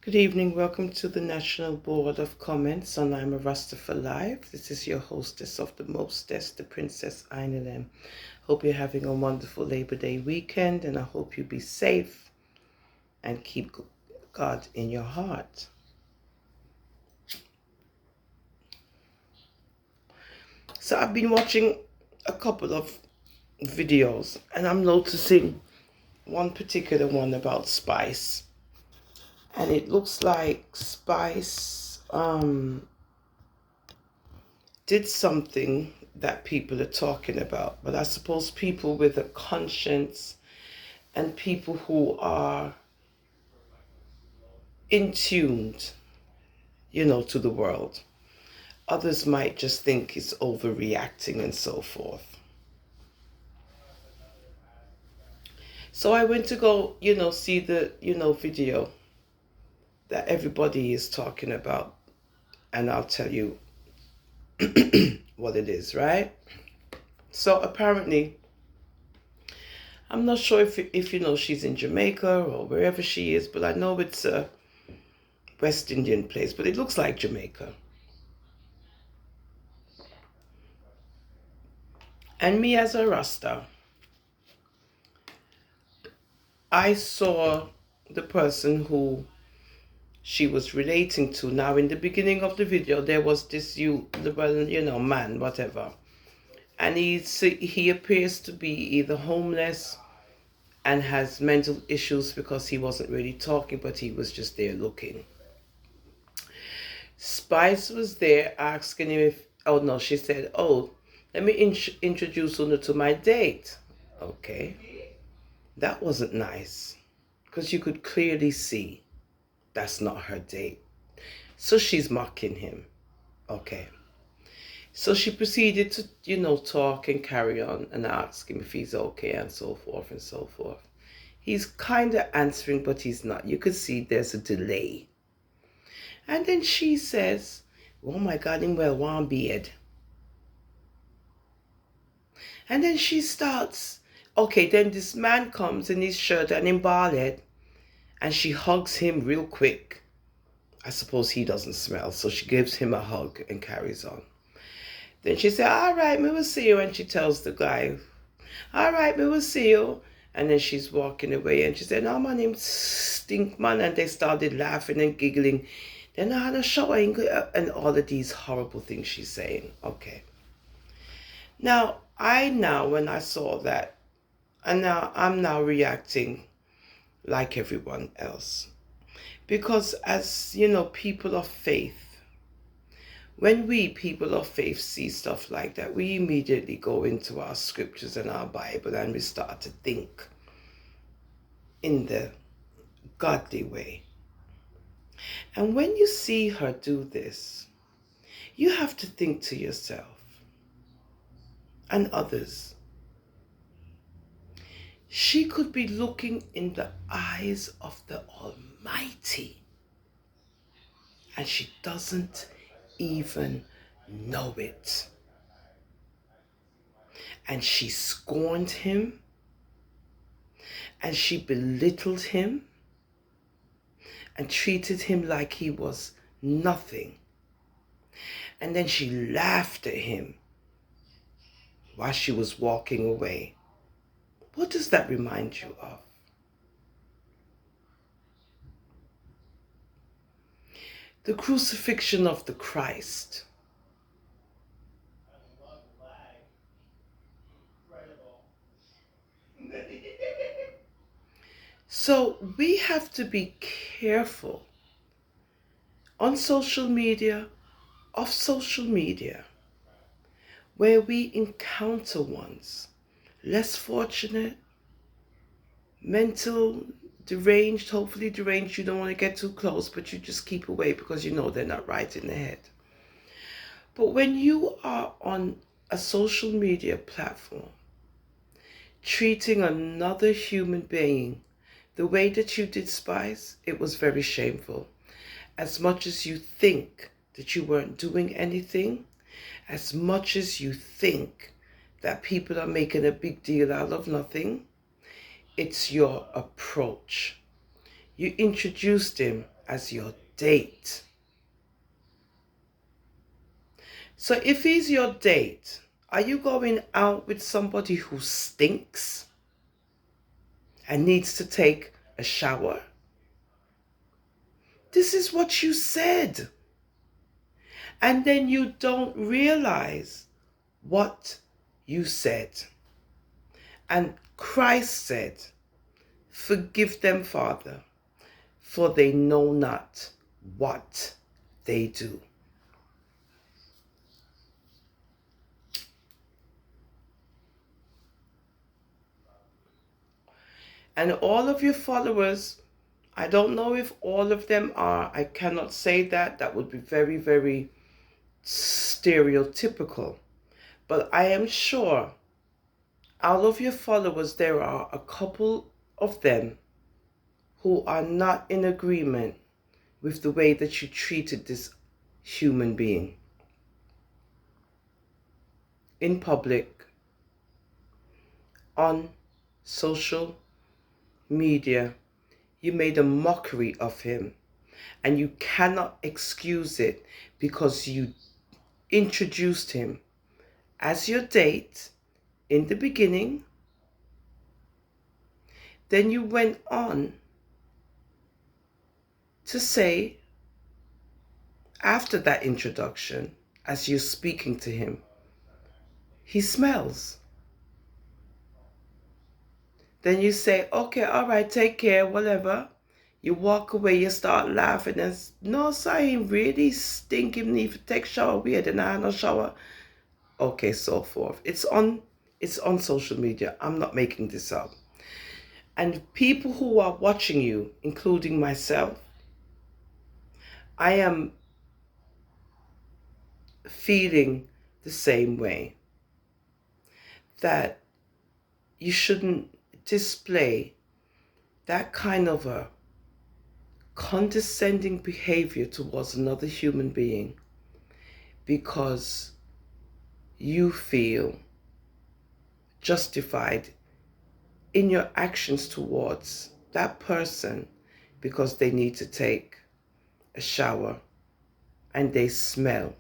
Good evening. Welcome to the National Board of Comments on I'm a Rasta for Life. This is your hostess of the mostest, the Princess Ainulem. Hope you're having a wonderful Labor Day weekend, and I hope you be safe and keep God in your heart. So I've been watching a couple of videos, and I'm noticing one particular one about Spice. And it looks like Spice did something that people are talking about, but I suppose people with a conscience and people who are in tuned, to the world. Others might just think it's overreacting and so forth. So I went to go, see the, video that everybody is talking about, and I'll tell you what it is, right? So apparently, I'm not sure if she's in Jamaica or wherever she is, but I know it's a West Indian place, but it looks like Jamaica. And me as a Rasta, I saw the person who she was relating to. Now, in the beginning of the video, there was this man, whatever, and he appears to be either homeless and has mental issues because he wasn't really talking, but he was just there looking. Spice was there asking him if, oh no, she said, oh, let me introduce you to my date. Okay. That wasn't nice because you could clearly see that's not her date. So she's mocking him. Okay. So she proceeded to, talk and carry on and ask him if he's okay and so forth and so forth. He's kind of answering, but he's not. You could see there's a delay. And then she says, oh my God, him well one beard. And then she starts, okay, then this man comes in his shirt and in bald, and she hugs him real quick. I suppose he doesn't smell, so she gives him a hug and carries on. Then she said, all right, we will see you. And she tells the guy, all right, we will see you. And then she's walking away and she said, no, my name's Stinkman. And they started laughing and giggling. Then I had a shower and all of these horrible things she's saying. Okay. Now, when I saw that, and now I'm now reacting like everyone else. Because as, people of faith, when we people of faith see stuff like that, we immediately go into our scriptures and our Bible and we start to think in the godly way. And when you see her do this, you have to think to yourself and others, she could be looking in the eyes of the Almighty and she doesn't even know it. And she scorned him and she belittled him and treated him like he was nothing. And then she laughed at him while she was walking away. What does that remind you of? The crucifixion of the Christ. So we have to be careful on social media, off social media, where we encounter ones less fortunate, mental, deranged, hopefully deranged. You don't want to get too close, but you just keep away because you know they're not right in the head. But when you are on a social media platform, treating another human being the way that you did Spice, it was very shameful. As much as you think that you weren't doing anything, as much as you think that people are making a big deal out of nothing, it's your approach. You introduced him as your date. So if he's your date, are you going out with somebody who stinks and needs to take a shower? This is what you said. And then you don't realize what you said. And Christ said, "Forgive them, Father, for they know not what they do." And all of your followers, I don't know if all of them are, I cannot say that. That would be very, very stereotypical. But I am sure out of your followers, there are a couple of them who are not in agreement with the way that you treated this human being in public, on social media. You made a mockery of him, and you cannot excuse it because you introduced him as your date in the beginning. Then you went on to say, after that introduction, as you're speaking to him, he smells. Then you say, "Okay, all right, take care, whatever." You walk away, you start laughing, and no, sir, he really stinking, need to take shower, weird, and I no shower. Okay, so forth. It's on social media. I'm not making this up. And people who are watching you, including myself, I am feeling the same way, that you shouldn't display that kind of a condescending behavior towards another human being because you feel justified in your actions towards that person because they need to take a shower and they smell.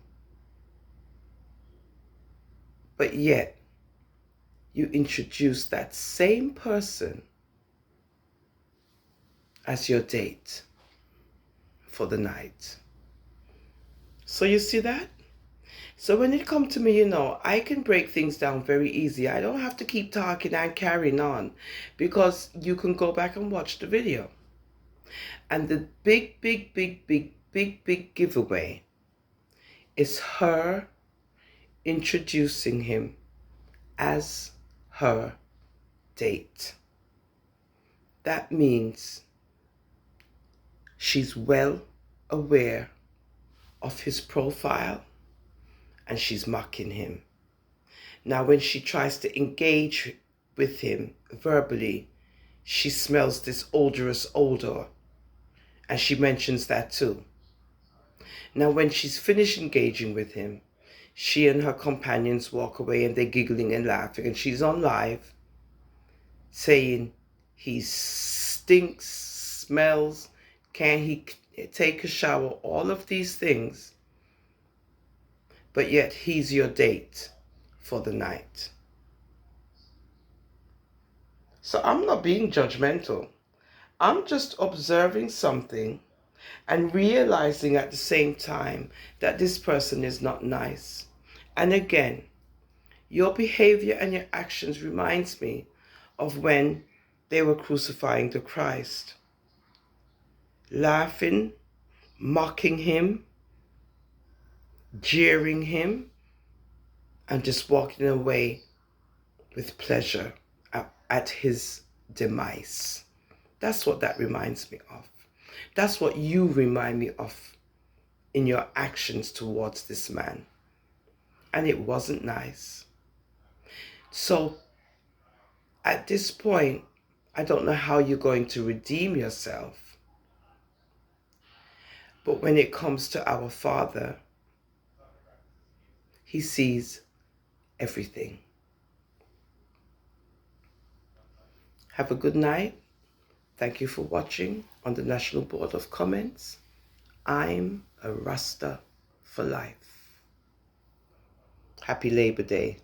But yet, you introduce that same person as your date for the night. So you see that? So when it comes to me, I can break things down very easy. I don't have to keep talking and carrying on because you can go back and watch the video. And the big, big, big, big, big, big giveaway is her introducing him as her date. That means she's well aware of his profile and she's mocking him. Now, when she tries to engage with him verbally, she smells this odorous odor, and she mentions that too. Now, when she's finished engaging with him, she and her companions walk away and they're giggling and laughing, and she's on live saying he stinks, smells, can he take a shower, all of these things. But yet he's your date for the night. So I'm not being judgmental. I'm just observing something and realizing at the same time that this person is not nice. And again, your behavior and your actions reminds me of when they were crucifying the Christ. Laughing, mocking him, jeering him, and just walking away with pleasure at his demise. That's what that reminds me of. That's what you remind me of in your actions towards this man. And it wasn't nice. So at this point, I don't know how you're going to redeem yourself. But when it comes to our Father, he sees everything. Have a good night. Thank you for watching on the National Board of Comments. I'm a Rasta for life. Happy Labor Day.